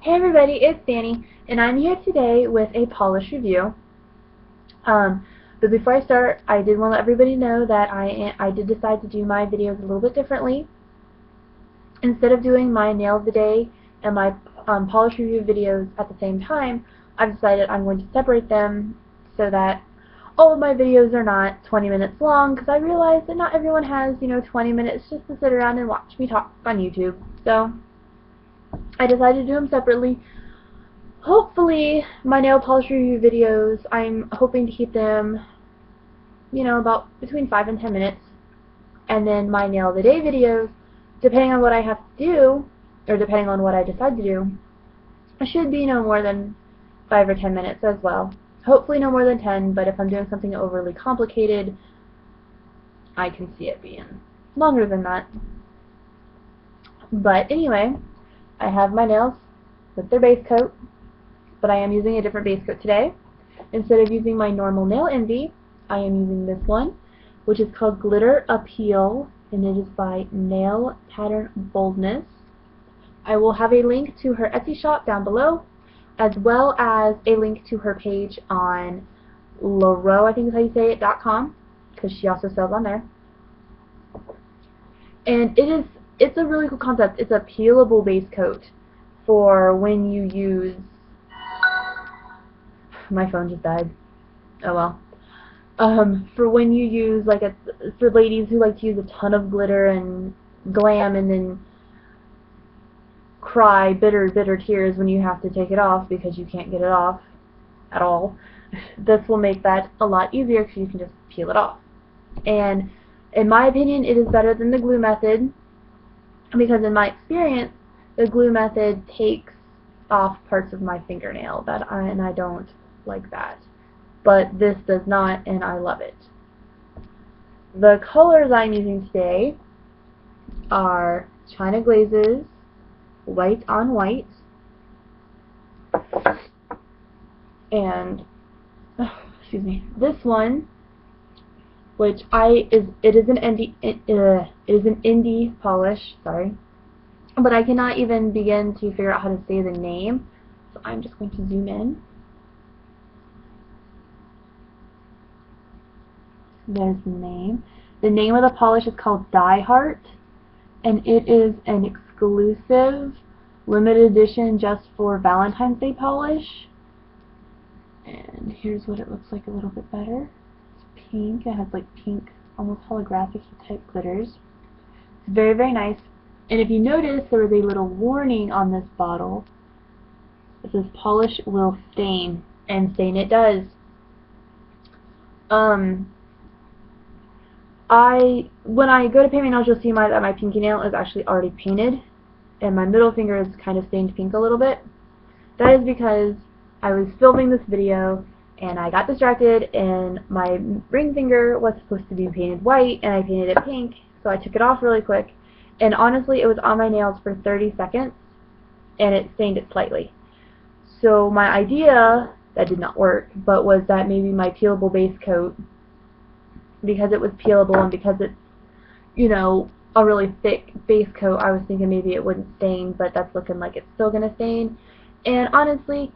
Hey everybody, it's Danny, and I'm here today with a polish review. But before I start, I did want to let everybody know that I did decide to do my videos a little bit differently. Instead of doing my nail of the day and my polish review videos at the same time, I've decided I'm going to separate them so that all of my videos are not 20 minutes long, because I realize that not everyone has, 20 minutes just to sit around and watch me talk on YouTube. So I decided to do them separately. Hopefully, my nail polish review videos, I'm hoping to keep them, about between 5 and 10 minutes. And then my nail of the day videos, depending on what I have to do, or depending on what I decide to do, should be no more than 5 or 10 minutes as well. Hopefully no more than 10, but if I'm doing something overly complicated, I can see it being longer than that. But anyway, I have my nails with their base coat, but I am using a different base coat today. Instead of using my normal Nail Envy, I am using this one, which is called Glitter Appeal, and it is by Nail Pattern Boldness. I will have a link to her Etsy shop down below, as well as a link to her page on Laro, I think is how you say it, .com, because she also sells on there. And it's a really cool concept. It's a peelable base coat for when you use... My phone just died. Oh well. For when you use, for ladies who like to use a ton of glitter and glam and then cry bitter tears when you have to take it off because you can't get it off at all. This will make that a lot easier because you can just peel it off. And in my opinion, it is better than the glue method, because in my experience, the glue method takes off parts of my fingernail and I don't like that. But this does not, and I love it. The colors I'm using today are China Glazes, White on White, and excuse me, this one, which it is an indie polish, sorry, but I cannot even begin to figure out how to say the name, so I'm just going to zoom in. There's the name. The name of the polish is called Die Heart, and it is an exclusive limited edition just for Valentine's Day polish. And here's what it looks like a little bit better. It's pink. It has like pink, almost holographic type glitters. It's very, very nice. And if you notice, there was a little warning on this bottle. It says polish will stain, and stain it does. When I go to paint my nails, you'll see that my pinky nail is actually already painted, and my middle finger is kind of stained pink a little bit. That is because I was filming this video and I got distracted, and my ring finger was supposed to be painted white and I painted it pink, so I took it off really quick, and honestly it was on my nails for 30 seconds and it stained it slightly. So my idea, that did not work, but was that maybe my peelable base coat, because it was peelable and because it's, a really thick base coat, I was thinking maybe it wouldn't stain, but that's looking like it's still going to stain. And honestly,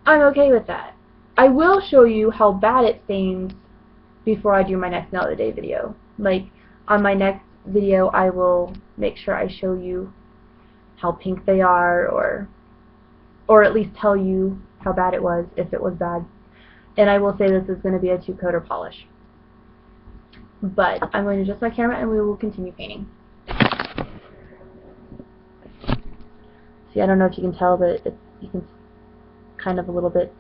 I'm okay with that. I will show you how bad it stains before I do my next Nail of the Day video. Like, on my next video, I will make sure I show you how pink they are, or at least tell you how bad it was, if it was bad. And I will say this is going to be a 2-coater polish. But I'm going to adjust my camera and we will continue painting. See, I don't know if you can tell, but you can kind of a little bit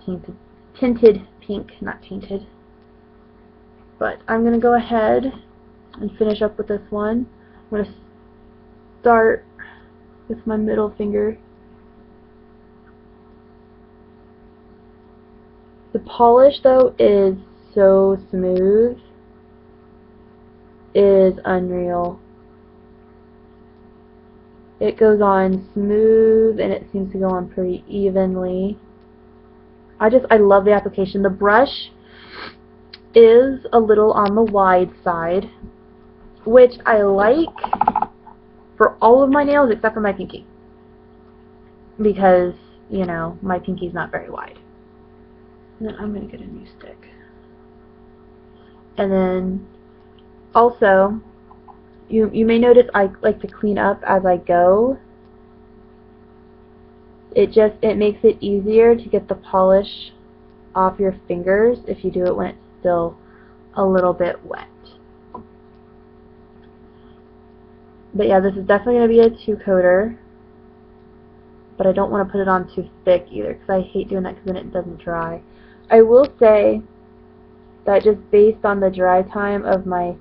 tinted pink, not tainted. But I'm going to go ahead and finish up with this one. I'm going to start with my middle finger. The polish, though, is so smooth. It is unreal. It goes on smooth and it seems to go on pretty evenly. I love the application. The brush is a little on the wide side, which I like for all of my nails except for my pinky, because you know, my pinky's not very wide. And then I'm going to get a new stick. And then also, you may notice I like to clean up as I go. It makes it easier to get the polish off your fingers if you do it when it's still a little bit wet. But yeah, this is definitely going to be a 2-coater. But I don't want to put it on too thick either, because I hate doing that because then it doesn't dry. I will say that just based on the dry time of my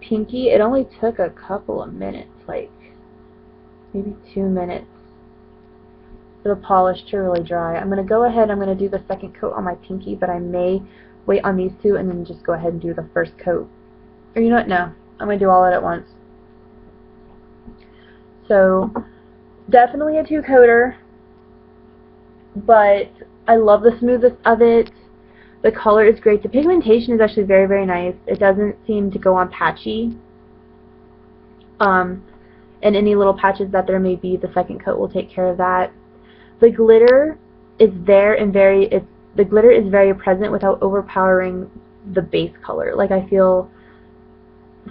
pinky, it only took a couple of minutes, like maybe 2 minutes for the polish to really dry. I'm going to go ahead, I'm going to do the second coat on my pinky, but I may wait on these two and then just go ahead and do the first coat. Or you know what, no, I'm going to do all of it at once. So, definitely a 2-coater, but I love the smoothness of it. The color is great. The pigmentation is actually very, very nice. It doesn't seem to go on patchy. And any little patches that there may be, the second coat will take care of that. The glitter is there and the glitter is very present without overpowering the base color. Like, I feel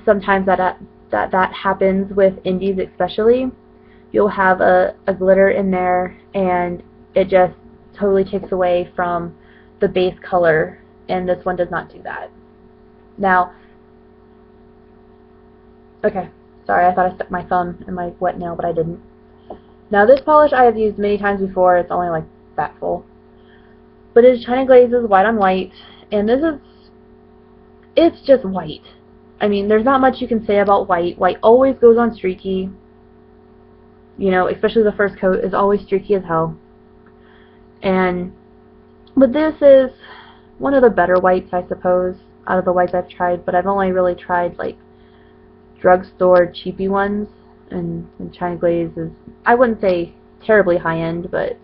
sometimes that happens with indies especially. You'll have a glitter in there and it just totally takes away from the base color, and this one does not do that. Now, okay, sorry, I thought I stuck my thumb in my wet nail, but I didn't. Now, this polish I have used many times before. It's only like that full. But it is China Glazes White on White, and it's just white. I mean, there's not much you can say about white. White always goes on streaky. You know, especially the first coat is always streaky as hell. But this is one of the better whites, I suppose, out of the whites I've tried, but I've only really tried, like, drugstore cheapy ones, and China Glaze is, I wouldn't say terribly high-end, but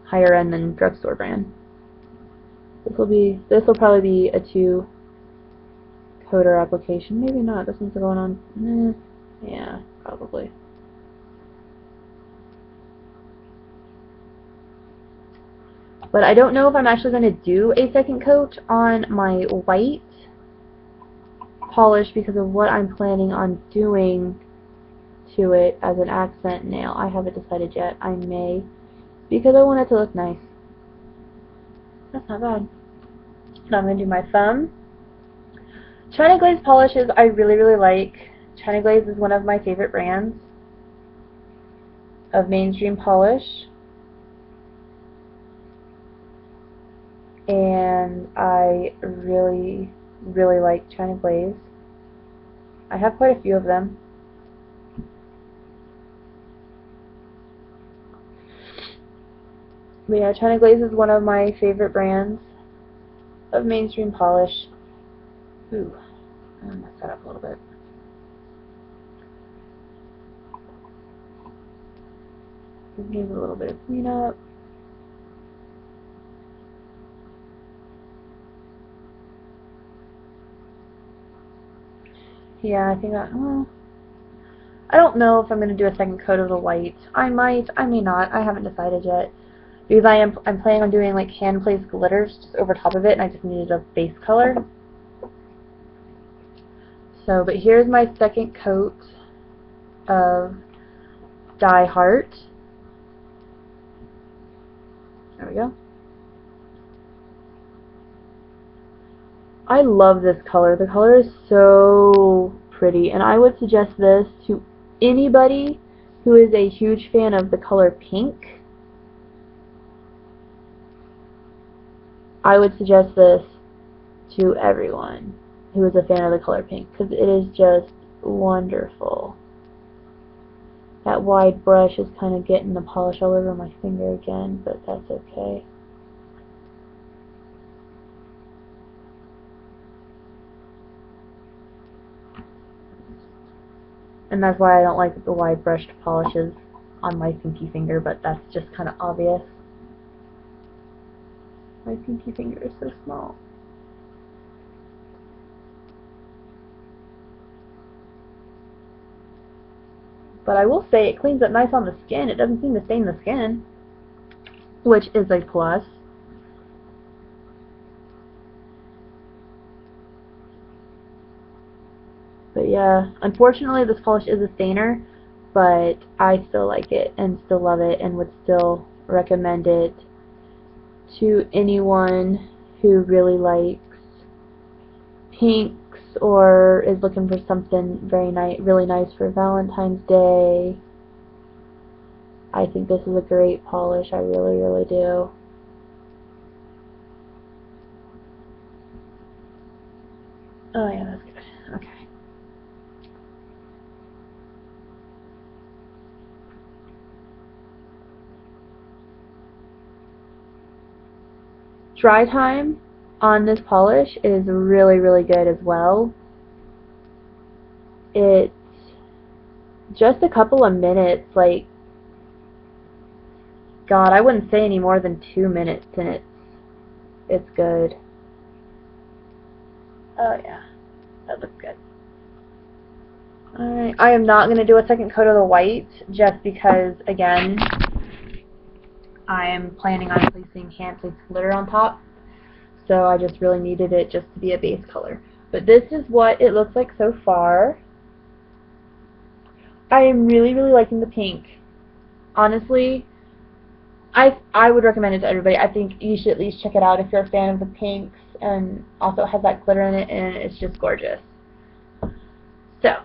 higher-end than drugstore brand. This will probably be a 2-coater application. Maybe not. This one's going on, yeah, probably. But I don't know if I'm actually going to do a second coat on my white polish because of what I'm planning on doing to it as an accent nail. I haven't decided yet. I may, because I want it to look nice. That's not bad. Now I'm going to do my thumb. China Glaze polishes I really, really like. China Glaze is one of my favorite brands of mainstream polish. And I really, really like China Glaze. I have quite a few of them. But yeah, China Glaze is one of my favorite brands of mainstream polish. Ooh, I'm going to mess that up a little bit. Give it a little bit of cleanup. Yeah, I think well, I don't know if I'm going to do a second coat of the white. I might, I may not. I haven't decided yet. Because I'm planning on doing like hand-placed glitters just over top of it, and I just needed a base color. So, but here's my second coat of Die Heart. There we go. I love this color. The color is so pretty, and I would suggest this to anybody who is a huge fan of the color pink. I would suggest this to everyone who is a fan of the color pink, because it is just wonderful. That wide brush is kind of getting the polish all over my finger again, but that's okay. And that's why I don't like the wide brushed polishes on my pinky finger, but that's just kind of obvious. My pinky finger is so small. But I will say it cleans up nice on the skin. It doesn't seem to stain the skin, which is a plus. But yeah, unfortunately this polish is a stainer, but I still like it and still love it and would still recommend it to anyone who really likes pinks or is looking for something really nice for Valentine's Day. I think this is a great polish. I really, really do. Oh yeah, that's good. Okay. Dry time on this polish is really, really good as well. It's just a couple of minutes, like, God, I wouldn't say any more than 2 minutes, and it's good. Oh yeah, that looks good. Alright, I am not going to do a second coat of the white, just because, again, I am planning on placing hand-placed glitter on top, so I just really needed it just to be a base color. But this is what it looks like so far. I am really, really liking the pink. Honestly, I would recommend it to everybody. I think you should at least check it out if you're a fan of the pinks, and also it has that glitter in it, and it's just gorgeous. So,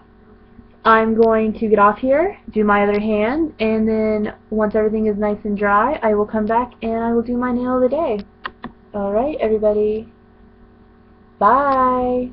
I'm going to get off here, do my other hand, and then once everything is nice and dry, I will come back and I will do my nail of the day. Alright, everybody. Bye!